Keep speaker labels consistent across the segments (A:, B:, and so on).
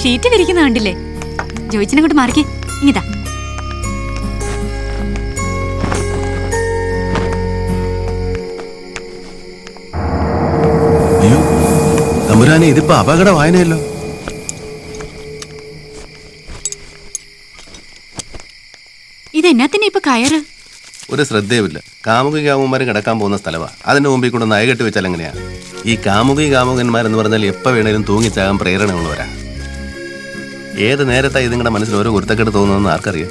A: Sheet വിരിക്കുന്ന കണ്ടില്ലേ? ജോയിച്ചിനെ കൊണ്ട് മാറിക്കേ, ഇങ്ങിതാ.
B: അയ്യോ തമ്പുരാനെ, ഇതിപ്പോ അപകടമായനല്ലോ.
A: ഇതെന്നാത്തിനെ ഇപ്പൊ കയറ്?
B: ഒരു ശ്രദ്ധയുമില്ല. കാമുകി കാമുകന്മാര് കിടക്കാൻ പോകുന്ന സ്ഥലമാണ്. അതിന്റെ മുമ്പിൽ കൂടെ നയകെട്ടി വെച്ചാൽ എങ്ങനെയാ? ഈ കാമുകി കാമുകന്മാരെന്ന് പറഞ്ഞാൽ എപ്പോൾ വേണേലും തൂങ്ങിച്ചാകാൻ പ്രേരണയുള്ളവരാ. ഏത് നേരത്താ ഇതിങ്ങളുടെ മനസ്സിൽ ഓരോ കുരുത്തക്കെട്ട് തോന്നുന്നതെന്ന് ആർക്കറിയാം?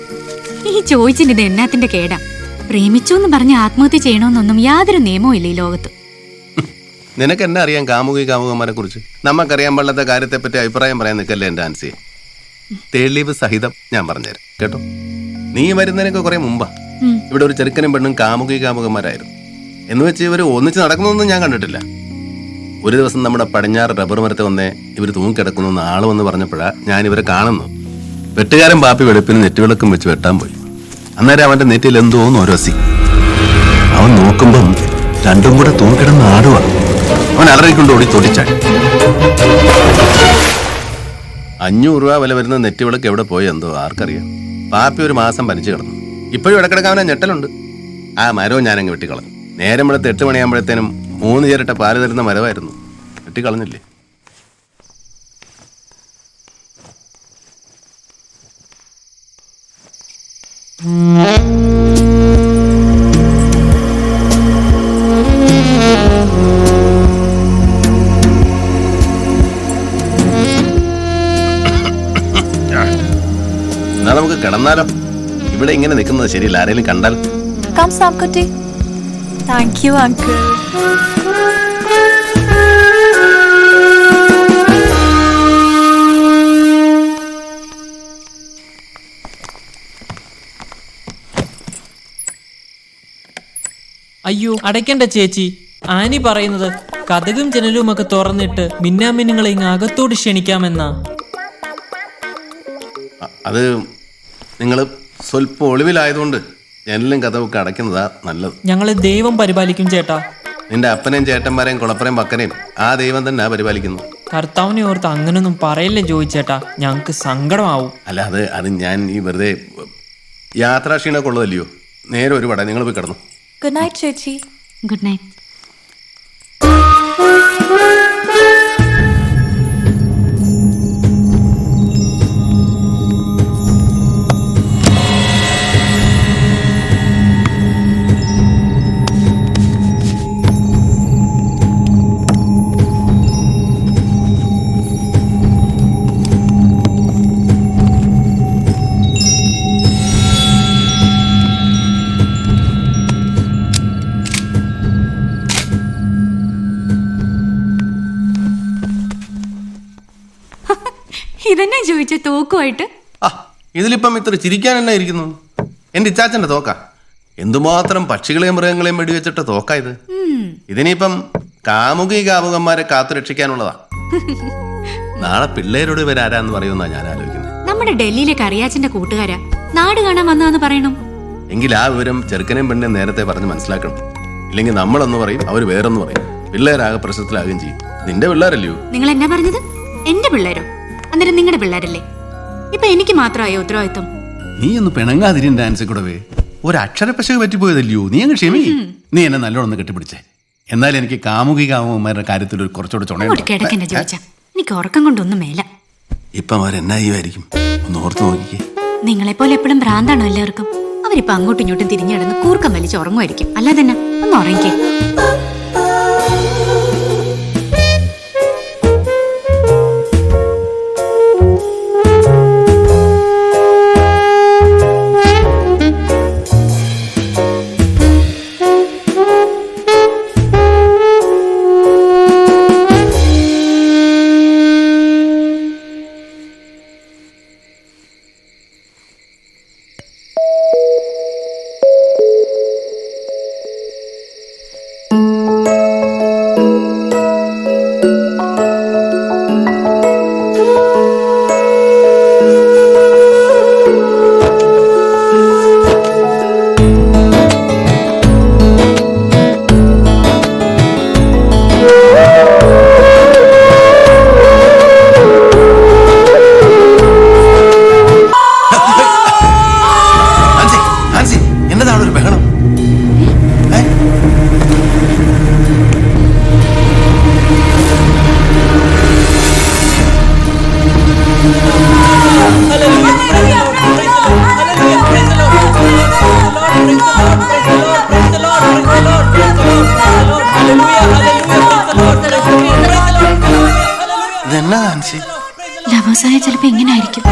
A: ഈ ചോദിച്ചിട്ട് ഇത് എന്നാത്തിന്റെ കേടാ? പ്രേമിച്ചു എന്ന് പറഞ്ഞ് ആത്മഹത്യ ചെയ്യണമെന്നൊന്നും യാതൊരു നിയമവും ഇല്ല ഈ ലോകത്ത്.
B: നിനക്ക് എന്നെ അറിയാം കാമുകി കാമുകന്മാരെ കുറിച്ച്? നമുക്കറിയാൻ പാടില്ലാത്ത കാര്യത്തെപ്പറ്റി അഭിപ്രായം പറയാൻ നിൽക്കല്ലേ എൻ്റെ ആൻസിയെ. തെളിവ് സഹിതം ഞാൻ പറഞ്ഞുതരാം കേട്ടോ. നീ വരുന്നതിനൊക്കെ കുറെ മുമ്പാ ഇവിടെ ഒരു ചെറുക്കനും പെണ്ണും കാമുകി കാമുകന്മാരായിരുന്നു. എന്ന് വെച്ച് ഇവർ ഒന്നിച്ച് നടക്കുന്നതൊന്നും ഞാൻ കണ്ടിട്ടില്ല. ഒരു ദിവസം നമ്മുടെ പടിഞ്ഞാറ് റബ്ബർ മരത്തെ വന്നേ ഇവർ തൂങ്ങിക്കിടക്കുന്നു ആള് വന്ന് പറഞ്ഞപ്പോഴാ ഞാൻ ഇവരെ കാണുന്നു. വെട്ടുകാരൻ പാപ്പി വെളുപ്പിന് നെറ്റുവിളക്കും വെച്ച് വെട്ടാൻ പോയി. അന്നേരം അവന്റെ നെറ്റിൽ എന്തോന്ന് ഓരോസി. അവൻ നോക്കുമ്പം രണ്ടും കൂടെ തൂങ്ങിക്കിടന്ന് ആടുക. അവൻ അലറിക്കൊണ്ട് ഓടി തൊടിച്ചാടി. 500 രൂപ വില വരുന്ന നെറ്റുവിളക്ക് എവിടെ പോയി എന്തോ ആർക്കറിയാം. പാപ്പി ഒരു മാസം പനിച്ചു കിടന്നു. ഇപ്പോഴും ഇടക്കിടക്ക് അവനെ ഞെട്ടലുണ്ട്. ആ മരവും ഞാനങ്ങ് വെട്ടിക്കളഞ്ഞു. നേരം വെളുത്ത് 8 മണിയാകുമ്പോഴത്തേനും 3 ചിരട്ട പാല് തരുന്ന മരമായിരുന്നു. വെട്ടിക്കളഞ്ഞില്ലേ? എന്നാ നമുക്ക് കിടന്നാലോ? ഇവിടെ ഇങ്ങനെ നിൽക്കുന്നത് ശരിയല്ല. ആരെങ്കിലും കണ്ടാൽ?
C: Come, Samkuti. Thank you, uncle.
D: അയ്യോ അടയ്ക്കണ്ട ചേച്ചി. ആനി പറയുന്നത് കതകും ജനലും ഒക്കെ തുറന്നിട്ട് മിന്നാമിന്നുങ്ങളെ ഇങ്ങ് അകത്തോട് ക്ഷണിക്കാമെന്നാ.
B: അത് നിങ്ങൾ സ്വല്പം ഒളിവിലായതുകൊണ്ട് ജനലും കഥവൊക്കെ അടയ്ക്കുന്നതാ നല്ലത്.
D: ഞങ്ങളെ ദൈവം പരിപാലിക്കും ചേട്ടാ.
B: നിന്റെ അപ്പനെയും ചേട്ടന്മാരെയും കുളപ്പറയും പക്കനെയും ആ ദൈവം തന്നെ പരിപാലിക്കുന്നു.
D: കർത്താവിനെ ഓർത്ത് അങ്ങനൊന്നും പറയല്ലേ ചോദിച്ചേട്ടാ, ഞങ്ങക്ക് സങ്കടമാവും.
B: അല്ല അത് ഞാൻ ഈ വെറുതെ യാത്രാക്ഷീണമൊക്കെ ഉള്ളതല്ലയോ. നേരെ ഒരു പടം നിങ്ങൾ പോയി കിടന്നു.
C: Good night, ചേച്ചി.
A: Good night. ഇതെന്നെ ചോദിച്ച തോക്കുമായിട്ട്?
B: ഇതിലിപ്പം ഇത്ര ചിരിക്കാൻ എന്നാ ഇരിക്കുന്നു? എന്റെ ഇച്ചാച്ചന്റെ തോക്ക. എന്തുമാത്രം പക്ഷികളെയും മൃഗങ്ങളെയും വെടിവെച്ചിട്ട് തോക്ക ഇത്. ഇതിനിപ്പം കാമുകി കാമുകന്മാരെ കാത്തു രക്ഷിക്കാനുള്ളതാ. നാളെ പിള്ളേരോട് ഇവരാരാന്ന് പറയുമെന്നാ ഞാൻ ആലോചിക്കുന്നത്.
A: നമ്മുടെ ഡൽഹിയിലെ കറിയാച്ചന്റെ കൂട്ടുകാരാ, നാട് കാണാൻ വന്നാന്ന് പറയണു.
B: എങ്കിൽ ആ വിവരം ചെറുക്കനെയും പെണ്ണിനെയും നേരത്തെ പറഞ്ഞ് മനസ്സിലാക്കണം. ഇല്ലെങ്കിൽ നമ്മളൊന്ന് പറയും, അവർ വേറൊന്ന് പറയും. പിള്ളേരാകെ പ്രശ്നത്തിലാകുകയും ചെയ്യും. നിന്റെ പിള്ളേരല്ലയോ?
A: നിങ്ങൾ എന്നാ പറഞ്ഞത്? എന്റെ പിള്ളേരോ? അന്നേരം നിങ്ങളുടെ പിള്ളേരല്ലേ? ഇപ്പൊ എനിക്ക് മാത്രമായോ ഉത്തരവാദിത്വം?
B: നീ ഒന്ന് പിണങ്ങാതിരിന്റെ ആൻസി കൂടവേ. ഒരു അക്ഷരപ്പശക പറ്റിപ്പോയതല്ലയോ. നീ അങ്ങ് ക്ഷമി. നീ എന്നെ നല്ലോണം കെട്ടിപ്പിടിച്ചേ. എന്നാലും എനിക്ക് കാമുകി കാമുകന്മാരുടെ കാര്യത്തിൽ ഒരു കുറച്ചുകൂടെ ചുണയുണ്ട്.
A: കിടക്കെന്നെ ചോദിച്ചാ എനിക്ക് ഉറക്കം കൊണ്ടൊന്നും മേല.
B: ഇപ്പം അവരെന്നാ ചെയ്യുമായിരിക്കും ഒന്ന് ഓർത്ത് നോക്കിക്കേ.
A: നിങ്ങളെപ്പോലെ എപ്പോഴും ഭ്രാന്താണോ എല്ലാവർക്കും? അവരിപ്പൊ അങ്ങോട്ടും ഇങ്ങോട്ടും തിരിഞ്ഞിടന്ന് കൂർക്കം വലിച്ച് ഉറങ്ങുമായിരിക്കും. അല്ലാതെ തന്നെ ഒന്ന് ഉറങ്ങിക്കേ. ചിലപ്പോ എങ്ങനെ ആയിരിക്കും?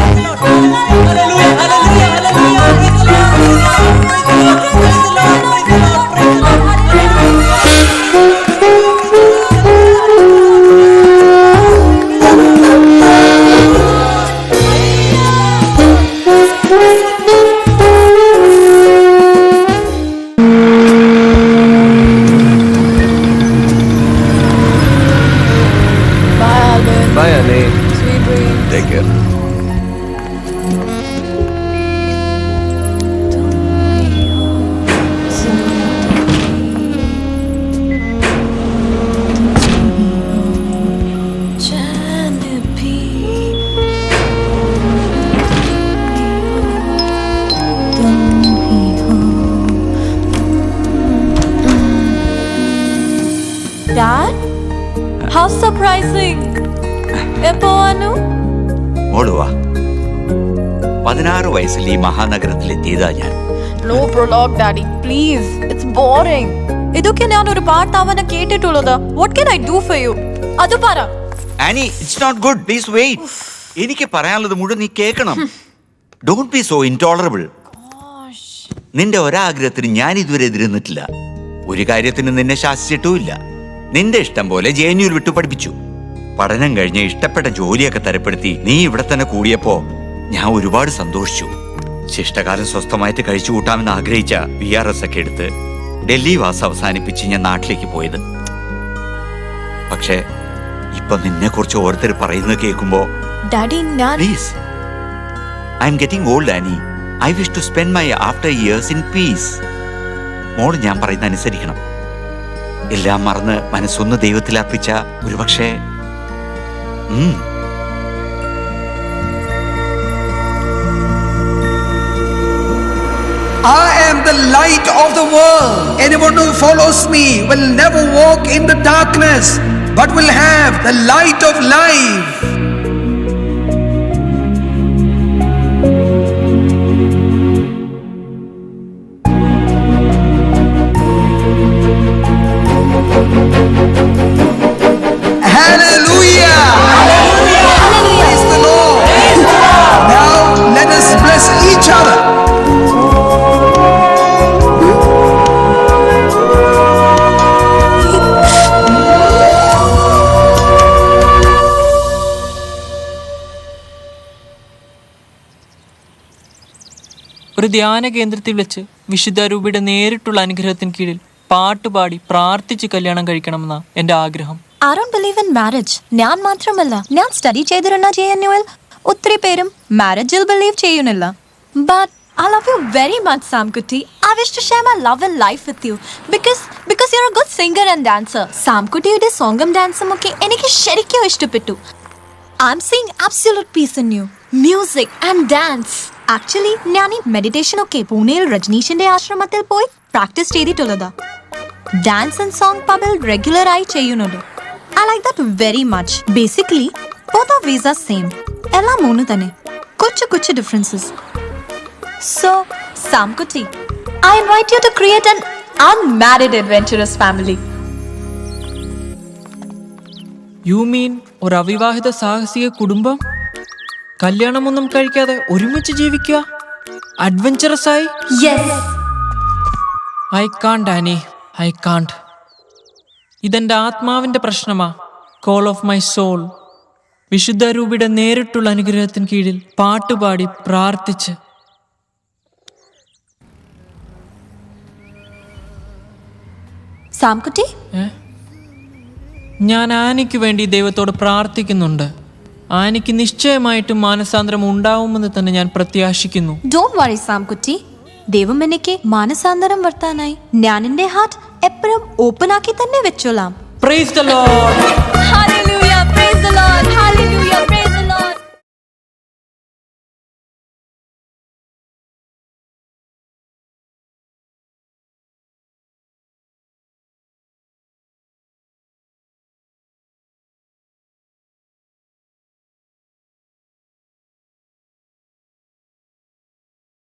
B: Bye, Annie.
C: Sweet dreams.
B: Take care.
C: Dad? How surprising. എപ്പോ വന്നു?
E: മോളുവാ 16 വയസ്സിൽ ഈ മഹാനഗരത്തിലെത്തിയതാ ഞാൻ.
C: No prologue, Daddy. Please. It's boring. ഇതൊക്കെ ഞാൻ ഒരു പാട്ടാവന കേട്ടിട്ടുള്ളത്. What can I do for you? അത് പറ.
E: Annie, it's not good. Please wait. എനിക്ക് പറയാനുള്ളത് മുഴുവൻ നീ കേൾക്കണം. Don't be so intolerable. നിന്റെ ഒരാഗ്രഹത്തിന് ഞാൻ ഇതുവരെ എതിരുന്നിട്ടില്ല. ഒരു കാര്യത്തിന് നിന്നെ ശാസിച്ചിട്ടുമില്ല. നിന്റെ ഇഷ്ടം പോലെ JNU വിട്ടു പഠിപ്പിച്ചു. പഠനം കഴിഞ്ഞ് ഇഷ്ടപ്പെട്ട ജോലിയൊക്കെ തരപ്പെടുത്തി നീ ഇവിടെ തന്നെ കൂടിയപ്പോ ഞാൻ ഒരുപാട് സന്തോഷിച്ചു. ശിഷ്ടകാലം സ്വസ്ഥമായിട്ട് കഴിച്ചു കൂട്ടാമെന്ന് ആഗ്രഹിച്ച VRS ഒക്കെ എടുത്ത് ഡൽഹി വാസം അവസാനിപ്പിച്ച് ഞാൻ നാട്ടിലേക്ക് പോയത്. പക്ഷേ ഇപ്പൊ നിന്നെ കുറിച്ച് ഓരോരുത്തർ പറയുന്നത് കേൾക്കുമ്പോ
C: Daddy, ഞാൻ
E: please, I am getting old Annie. I wish to spend my after years in peace. മോൾ ഞാൻ പറയുന്ന അനുസരിക്കണം. എല്ലാം മറന്ന് മനസ്സൊന്ന് ദൈവത്തിൽ അർപ്പിച്ച ഒരുപക്ഷെ
F: I am the light of the world. Anyone who follows me will never walk in the darkness, but will have the light of life. Hallelujah! Praise the Lord. Now let us bless each other.
D: ഒരു ധ്യാന കേന്ദ്രത്തിൽ വെച്ച് വിശുദ്ധ രൂപയുടെ നേരിട്ടുള്ള അനുഗ്രഹത്തിന് കീഴിൽ പാട്ടുപാടി പ്രാർത്ഥിച്ച് കല്യാണം കഴിക്കണമെന്ന എന്റെ ആഗ്രഹം.
C: I don't believe in marriage. ഞാൻ മാത്രമല്ല, ഞാൻ സ്റ്റഡി ചെയ്തിരുന്ന JNUൽ ഒത്തിരി പേരും മാരേജിൽ ബിലീവ് ചെയ്യുന്നില്ല. But I love you very much, Samkuti. I wish to share my love and life with you because you're a good singer and dancer. Samkutiയുടെ സോങ്ങും ഡാൻസും ഒക്കെ എനിക്ക് ശരിക്കും ഇഷ്ടപ്പെട്ടു. I'm seeing absolute peace in you. Music and dance. Actually, ഞാൻ ഈ meditation ഒക്കെ പൂനെയിൽ രജനീഷിന്റെ ആശ്രമത്തിൽ പോയി പ്രാക്ടീസ് ചെയ്തിട്ടുള്ളതാ. ഡാൻസ് ആൻഡ് സോങ് പബിൽ റെഗുലർ ആയി ചെയ്യുന്നുണ്ട്. I like that very much. Basically, both our ways are same. എല്ലാം മൂന്ന് തന്നെ. കുച്ചു differences. So, Samkuti, I invite you to create an unmarried adventurous family.
D: You mean ഒരു അവിവാഹിത സാഹസിക കുടുംബം? കല്യാണമൊന്നും കഴിക്കാതെ ഒരുമിച്ച് ജീവിക്കുക? അഡ്വഞ്ചറസ് ആയി?
C: Yes.
D: I can't Annie, I can't. ഇതെന്റെ ആത്മാവിന്റെ പ്രശ്നമാ. Call of my soul. വിശുദ്ധ രൂപയുടെ നേരിട്ടുള്ള അനുഗ്രഹത്തിന് കീഴിൽ പാട്ടുപാടി പ്രാർത്ഥിച്ച്.
C: Samkuti?
D: ഞാൻ ആനിക്ക് വേണ്ടി ദൈവത്തോട് പ്രാർത്ഥിക്കുന്നുണ്ട്. ആനിക്ക് നിശ്ചയമായിട്ടും മാനസാന്തരം ഉണ്ടാവുമെന്ന് തന്നെ ഞാൻ പ്രത്യാശിക്കുന്നു.
C: Don't worry, Samkuti. ദൈവം എനിക്ക് മാനസാന്തരം വർത്താനായി ഞാൻ എന്റെ ഹാർട്ട് എപ്പോഴും ഓപ്പൺ ആക്കി തന്നെ വെച്ചോളാം.
D: Praise the Lord.
C: Hallelujah, praise the Lord. Hallelujah.